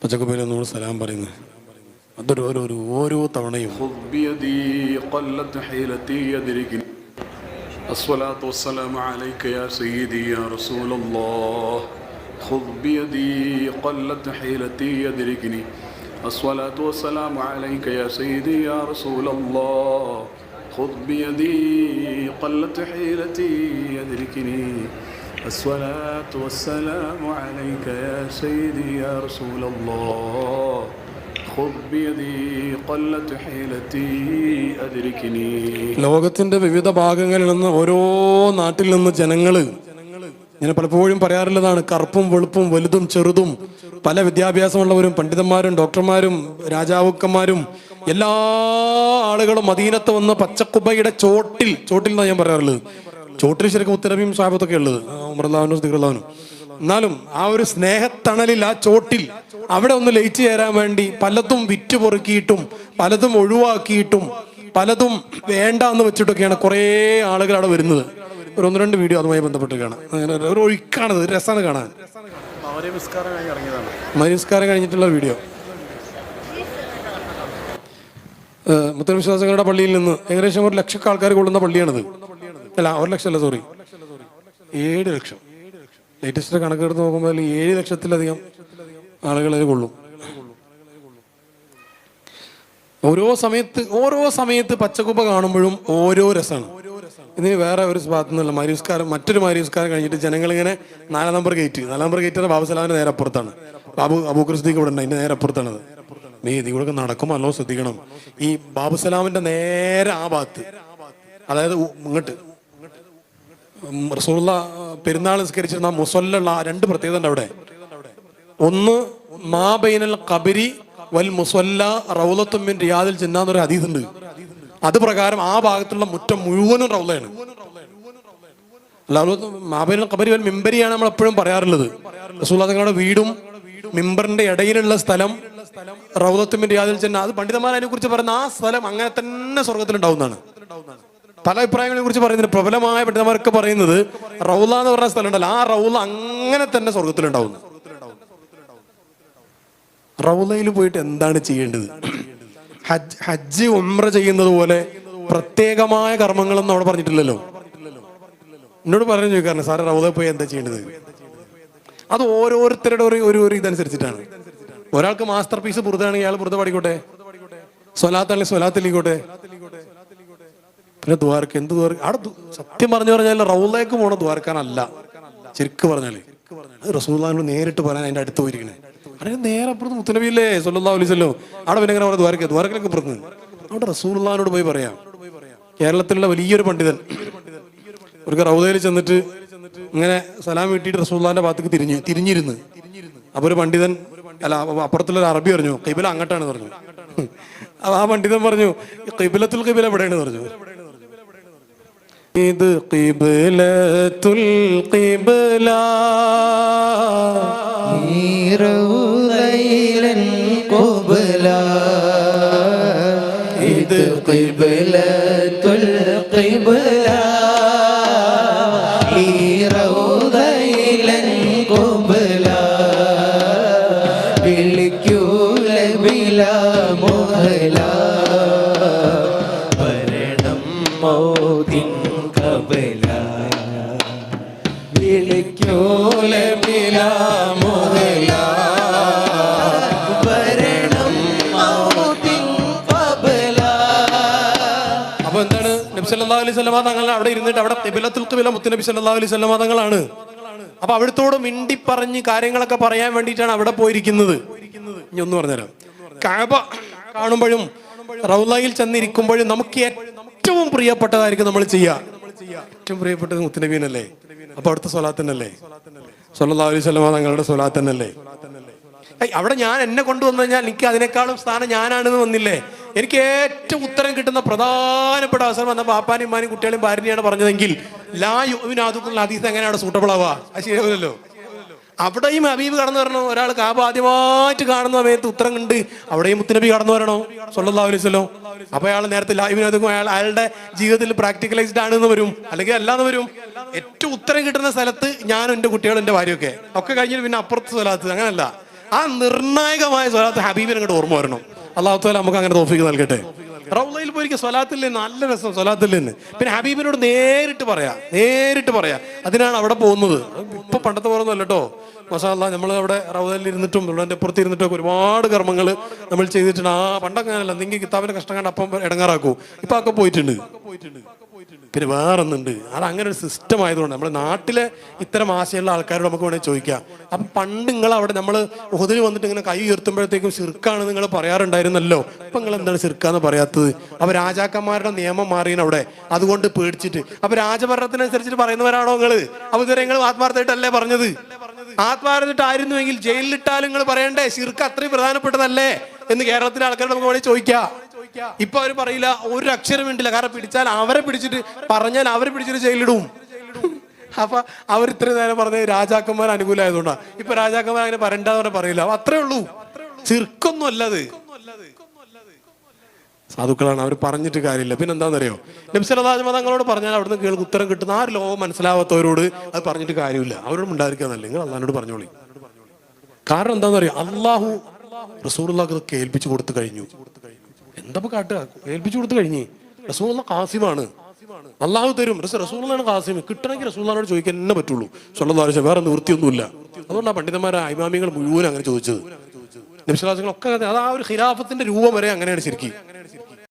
പച്ചക്കുപ്പയിൽ ഒന്നുകൂടെ സലാം പറയുന്നത് അതൊരു ഓരോ തവണയും الصلاة والسلام عليك يا سيدي يا رسول الله خذ بيدي قلت حيلتي يدركني الصلاة والسلام عليك يا سيدي يا رسول الله خذ بيدي قلت حيلتي يدركني الصلاة والسلام عليك يا سيدي يا رسول الله خذ بيدي قلت حيلتي أدركني. ലോകത്തിന്റെ വിവിധ ഭാഗങ്ങളിൽ നിന്ന് ഓരോ നാട്ടിൽ നിന്ന് ജനങ്ങള് ഞാൻ പലപ്പോഴും പറയാറുള്ളതാണ്, കറുപ്പും വെളുപ്പും വലുതും ചെറുതും പല വിദ്യാഭ്യാസമുള്ളവരും പണ്ഡിതന്മാരും ഡോക്ടർമാരും രാജാവുക്കന്മാരും എല്ലാ ആളുകളും മദീനത്ത് വന്ന് പച്ചക്കുബയുടെ ചോട്ടിൽ എന്നാണ് ഞാൻ പറയാറുള്ളത്. ചോട്ടിൽ ശരിക്കും മുത്തനബിയും സാഹിബത്തൊക്കെ ഉള്ളത്, ഉമറുല്ലാഹുനും ദിക്റുല്ലാഹുനും. എന്നാലും ആ ഒരു സ്നേഹത്തണലിൽ ആ ചോട്ടിൽ അവിടെ ഒന്ന് ലയിച്ചു ചേരാൻ വേണ്ടി പലതും വിറ്റ് പൊറുക്കിയിട്ടും പലതും ഒഴിവാക്കിയിട്ടും പലതും വേണ്ട എന്ന് വെച്ചിട്ടൊക്കെയാണ് കുറേ ആളുകൾ അവിടെ വരുന്നത്. ഒരു 1-2 വീഡിയോ അതുമായി ബന്ധപ്പെട്ട് കാണാം. അങ്ങനെ ഒരു ഒഴുക്കാണത്, ഒരു രസമാണ് കാണാൻ. മരിസ്കാരം കഴിഞ്ഞിട്ടുള്ള വീഡിയോ. മുത്തൽ വിശ്വാസികളുടെ പള്ളിയിൽ നിന്ന് ഏകദേശം 1 ലക്ഷം ആൾക്കാർ കൊള്ളുന്ന പള്ളിയാണിത്. അല്ല, 1 ലക്ഷം അല്ല, സോറി, 7 ലക്ഷം. ലേറ്റസ്റ്റ് കണക്കെടുത്ത് നോക്കുമ്പോൾ 7 ലക്ഷത്തിലധികം ആളുകൾ അത് കൊള്ളും. ഓരോ സമയത്ത് പച്ചക്കുപ്പ കാണുമ്പോഴും ഓരോ രസമാണ്. ഇതിന് വേറെ ഒരു ഭാഗത്തു നിന്നുള്ള മറ്റൊരു മരിസ്കാരം കഴിഞ്ഞിട്ട് ജനങ്ങളിങ്ങനെ 4 നമ്പർ ഗേറ്റ് ബാബുസലാമിന്റെ നേരെ അപ്പുറത്താണ്. അബൂബക്കർ സിദ്ദീഖ് ഇവിടെ ഉണ്ട്, അതിന്റെ നേരെ അപ്പുറത്താണത്. ഇതിലൂടെ നടക്കുമ്പോൾ നല്ലോ ശ്രദ്ധിക്കണം. ഈ ബാബുസലാമിന്റെ നേരെ ആ ഭാഗത്ത്, അതായത് ഇങ്ങോട്ട് റസൂലുള്ള പെരുന്നാൾ നിസ്കരിച്ചിരുന്ന മുസല്ല 2 പ്രത്യേകത ഉണ്ട് അവിടെ. ഒന്ന്, മാ ബൈനൽ ഖബരി വൽ മുസല്ല റൗളത്തും മിൻ റിയാദിൽ ജന്ന എന്നൊരു ഹദീസ് ഉണ്ട്. അത് പ്രകാരം ആ ഭാഗത്തുള്ള മുറ്റം മുഴുവനും റൗളയാണ്. മാ ബൈനൽ ഖബരി വൽ മിമ്പരിയാണ് നമ്മൾ എപ്പോഴും പറയാറുള്ളത്. റസൂലുള്ള തങ്ങളുടെ വീടും മിമ്പറിന്റെ ഇടയിലുള്ള സ്ഥലം റൗളത്തും മിൻ റിയാദിൽ ജന്ന. അത് പണ്ഡിതന്മാർ അതിനെ കുറിച്ച് പറയുന്ന ആ സ്ഥലം അങ്ങനെ തന്നെ സ്വർഗത്തിലുണ്ടാവുന്നതാണ്. പല അഭിപ്രായങ്ങളെ കുറിച്ച് പറയുന്നത് പ്രബലമായ പണ്ഡിതന്മാരൊക്കെ പറയുന്നത് റൗള എന്ന് പറഞ്ഞ സ്ഥലം ഉണ്ടല്ലോ, ആ റൗള അങ്ങനെ തന്നെ സ്വർഗത്തിലുണ്ടാവുന്നു. റൗളയിൽ പോയിട്ട് എന്താണ് ചെയ്യേണ്ടത്? ഹജ്ജ് ഉംറ ചെയ്യുന്നത് പോലെ പ്രത്യേകമായ കർമ്മങ്ങളൊന്നും അവിടെ പറഞ്ഞിട്ടില്ലല്ലോ. എന്നോട് പറഞ്ഞു ചോദിക്കാറുണ്ട്, സാറേ റൗളയിൽ പോയി എന്താ ചെയ്യേണ്ടത്? അത് ഓരോരുത്തരുടെ ഒരു ഇതനുസരിച്ചിട്ടാണ്. ഒരാൾക്ക് മാസ്റ്റർ പീസ് ബുറുദാണെങ്കിൽ അയാൾ ബുറുദ പാടിക്കോട്ടെ, സ്വലാത്താണെങ്കിൽ സ്വലാത്തിലിക്കോട്ടെ. പിന്നെ ദ്വാരക്ക് എന്ത് ദ്വാരക്ക്? അവിടെ സത്യം പറഞ്ഞാൽ റൗളയിലേക്ക് പോണ ദ്വാരക്കാനല്ല. ശരിക്കും പറഞ്ഞാല് റസൂലുള്ളാഹിനോട് നേരിട്ട് പറയാൻ അതിന്റെ അടുത്ത് പോയിരിക്കണേ. അതിന് നേരെ അപ്പുറത്ത് മുത്തനബിയില്ലേ സല്ലല്ലാഹു അലൈഹി വസല്ലം. അവിടെ പിന്നെ എങ്ങനെ പറഞ്ഞ ദ്വാരക്കിലൊക്കെ പുറത്ത് അവിടെ റസൂലുള്ളാഹിനോട് പോയി പറയാം. കേരളത്തിലുള്ള വലിയൊരു പണ്ഡിതൻ ഒരു റൗളയിൽ ചെന്നിട്ട് ഇങ്ങനെ സലാം വീട്ടിയിട്ട് റസൂലുള്ളാഹിന്റെ ഭാഗത്തേക്ക് തിരിഞ്ഞിരുന്ന്. അപ്പൊ ഒരു പണ്ഡിതൻ, അല്ല അപ്പുറത്തുള്ള ഒരു അറബി പറഞ്ഞു ഖിബല അങ്ങോട്ടാണ് പറഞ്ഞു. ആ പണ്ഡിതൻ പറഞ്ഞു ഖിബലത്തുൽ ഖിബല എവിടെയാണ് പറഞ്ഞു. ഇത് ഖിബലത്തുൽ ഖിബല റൗളയിലൻ ഖുബല, ഇത് ഖിബലത്തുൽ ഖിബല, റൗളയിലൻ ഖുബല, വിളിക്കൂല ബിലാ മുഹല, വരണം മൗതിൻ ഖബല, വിളിക്കൂല ബിലാ മുഹല, വരണം മൗതിൻ ഖബല. അപ്പൊ എന്താണ്, നബി സല്ലല്ലാഹു അലൈഹി വസല്ലം തങ്ങൾ അവിടെ ഇരുന്നിട്ട് അവിടെ ഖിബലത്തുൽ ഖിബല മുത്തുനബി സല്ലല്ലാഹു അലൈഹി വസല്ലം തങ്ങളാണ്. അപ്പൊ അവിടുത്തോട് മിണ്ടി പറഞ്ഞ് കാര്യങ്ങളൊക്കെ പറയാൻ വേണ്ടിയിട്ടാണ് അവിടെ പോയിരിക്കുന്നത്. ഇനി ഒന്ന് പറഞ്ഞുതരാം. കഅബ കാണുമ്പോഴും റൗളയിൽ ചെന്നിരിക്കുമ്പോഴും നമുക്ക് ഏറ്റവും പ്രിയപ്പെട്ടതായിരിക്കും നമ്മൾ ചെയ്യുക. ഏറ്റവും പ്രിയപ്പെട്ടത് മുത്തുനബീനല്ലേ. അപ്പൊ അവിടുത്തെ സ്വലാത്തന്നല്ലേ, സല്ലല്ലാഹു അലൈഹി വസല്ലം തങ്ങളുടെ സ്വലാത്തന്നല്ലേ. അവിടെ ഞാൻ എന്നെ കൊണ്ടുവന്നു കഴിഞ്ഞാൽ എനിക്ക് അതിനേക്കാളും സ്ഥാനം ഞാനാണെന്ന് വന്നില്ലേ. എനിക്ക് ഏറ്റവും ഉത്തരം കിട്ടുന്ന പ്രധാനപ്പെട്ട അവസരം വന്ന പാപ്പാനും ഇമ്മാനും കുട്ടികളെയും ഭാര്യയാണ് പറഞ്ഞതെങ്കിൽ ലാ യുഅ്മിനു അഹദുക്കും ഹദീസ് എങ്ങനെയാണ് സൂട്ടബിൾ ആവുക? അത് ശരിയാവില്ലല്ലോ. അവിടെയും ഹബീബ് കടന്നു വരണോ? ഒരാൾ കാബ ആദ്യമായിട്ട് കാണുന്ന സമയത്ത് ഉത്തരം കണ്ട് അവിടെയും മുത്തുനബി കടന്നു വരണോ സല്ലല്ലാഹു അലൈഹി വസല്ലം. അപ്പൊ അയാൾ നേരത്തെ ലാ യുഅ്മിനു അഹദുക്കും അയാളുടെ ജീവിതത്തിൽ പ്രാക്ടിക്കലൈസ്ഡ് ആണെന്ന് വരും, അല്ലെങ്കിൽ അല്ലാന്ന് വരും. ഏറ്റവും ഉത്തരം കിട്ടുന്ന സ്ഥലത്ത് ഞാനും എൻ്റെ കുട്ടികളും എൻ്റെ ഭാര്യയൊക്കെ കഴിഞ്ഞിട്ട് പിന്നെ അപ്പുറത്ത് സ്വലാത്ത് അങ്ങനല്ല. ആ നിർണായകമായ സ്വലാത്ത് ഹബീബിനെ അങ്ങോട്ട് ഓർമ്മ വരണം. അല്ലാഹു തആല നമുക്ക് അങ്ങനെ തൗഫീഖ് നൽകട്ടെ. റൗളയിൽ പോയിരിക്കും സ്വലാത്തിൽ നല്ല രസം, സ്വലാത്തിൽ നിന്ന് പിന്നെ ഹബീബിനോട് നേരിട്ട് പറയാ. അതിനാണ് അവിടെ പോകുന്നത്. ഇപ്പൊ പണ്ടത്തെ പോലെ ഒന്നും അല്ല കേട്ടോ. മാഷാ അല്ലാഹ്, നമ്മൾ അവിടെ റൗളയിൽ ഇരുന്നിട്ടും നമ്മുടെ പുറത്ത് ഇരുന്നിട്ടൊക്കെ ഒരുപാട് കർമ്മങ്ങൾ നമ്മൾ ചെയ്തിട്ടുണ്ട്. പണ്ടൊക്കെ അങ്ങനെയല്ല, എന്തെങ്കിലും കിതാബിന്റെ കഷ്ടം കണ്ട് അപ്പം ഇടങ്ങാറാക്കൂ. ഇപ്പൊ ഒക്കെ പോയിട്ടുണ്ട്. പിന്നെ വേറൊന്നുണ്ട്, അത് അങ്ങനെ ഒരു സിസ്റ്റം ആയതുകൊണ്ട് നമ്മുടെ നാട്ടിലെ ഇത്തരം ആശയമുള്ള ആൾക്കാരോട് നമുക്ക് വേണമെങ്കിൽ ചോദിക്കാം. അപ്പം പണ്ട് നിങ്ങൾ അവിടെ നമ്മൾ ഉഹദിൽ വന്നിട്ട് ഇങ്ങനെ കൈ ഉയർത്തുമ്പോഴത്തേക്കും ശിർക്കാണ് നിങ്ങൾ പറയാറുണ്ടായിരുന്നല്ലോ. അപ്പൊ നിങ്ങൾ എന്താണ് ശിർക്കാന്ന് പറയാത്തത്? അപ്പൊ രാജാക്കന്മാരുടെ നിയമം മാറിയാണ് അവിടെ, അതുകൊണ്ട് പേടിച്ചിട്ട്. അപ്പൊ രാജഭരണത്തിനനുസരിച്ചിട്ട് പറയുന്നവരാണോ നിങ്ങൾ? അപ്പൊ ഇതുവരെ നിങ്ങൾ ആത്മാർത്ഥമായിട്ടല്ലേ പറഞ്ഞത്? ആത്മാർത്ഥമായിട്ടായിരുന്നുവെങ്കിൽ ജയിലിലിട്ടാലും നിങ്ങൾ പറയണ്ടേ ശിർക്ക് അത്രയും പ്രധാനപ്പെട്ടതല്ലേ എന്ന് കേരളത്തിലെ ആൾക്കാരോട് നമുക്ക് വേണമെങ്കിൽ ചോദിക്കാം. ഇപ്പൊ അവര് പറയില്ല, ഒരു അക്ഷരം വേണ്ടില്ല. കാരണം പിടിച്ചാൽ അവരെ പിടിച്ചിട്ട് പറഞ്ഞാൽ അവരെ പിടിച്ചിട്ട് ജയിലിടും. അപ്പൊ അവർ ഇത്രയും നേരം പറഞ്ഞത് രാജാക്കന്മാർ അനുകൂലമായതുകൊണ്ടാണ്. ഇപ്പൊ രാജാക്കന്മാർ അങ്ങനെ പറയണ്ടെന്ന് പറയില്ല. അത്രേ ഉള്ളൂ. ചിർക്കൊന്നും അല്ലത്, സാധുക്കളാണ്, അവർ പറഞ്ഞിട്ട് കാര്യമില്ല. പിന്നെ എന്താണെന്നറിയോ, നബി സല്ലല്ലാഹു അലൈഹി വസല്ലം തങ്ങളോട് പറഞ്ഞാൽ അവിടുന്ന് കേൾക്ക് ഉത്തരം കിട്ടുന്ന ആ ലോകം മനസ്സിലാവാത്തവരോട് അത് പറഞ്ഞിട്ട് കാര്യമില്ല. അവരോട് ഉണ്ടായിരിക്കാന്നല്ല, നിങ്ങൾ അള്ളാഹിനോട് പറഞ്ഞോളി. കാരണം എന്താണെന്നറിയോ, അള്ളാഹു റസൂലുള്ളാഹിക്ക് കേൾപ്പിച്ചു കൊടുത്തു കഴിഞ്ഞു. എന്താ കാട്ടുക? ഏൽപ്പിച്ചു കൊടുത്തു കഴിഞ്ഞ്. റസൂലുള്ള ഖാസിമാണ്, അള്ളാഹു തരും. റസൂലുള്ളാഹിയാണ് ഖാസിം. കിട്ടണമെങ്കിൽ റസൂലുള്ളാഹിനോട് ചോദിക്കാൻ തന്നെ പറ്റുള്ളൂ. സ്വല്ലല്ലാഹു അലൈഹി വസല്ലം, വേറെ നിവൃത്തിയൊന്നുമില്ല. അതുകൊണ്ടാണ് പണ്ഡിതന്മാരെ ഇമാമികൾ മുഴുവൻ അങ്ങനെ ചോദിച്ചത്. നബി സല്ലല്ലാഹു അലൈഹി വസല്ലം ഒക്കെ അത് ആ ഒരു ഖിലാഫത്തിന്റെ രൂപം വരെ അങ്ങനെയാണ് ശരിക്കും.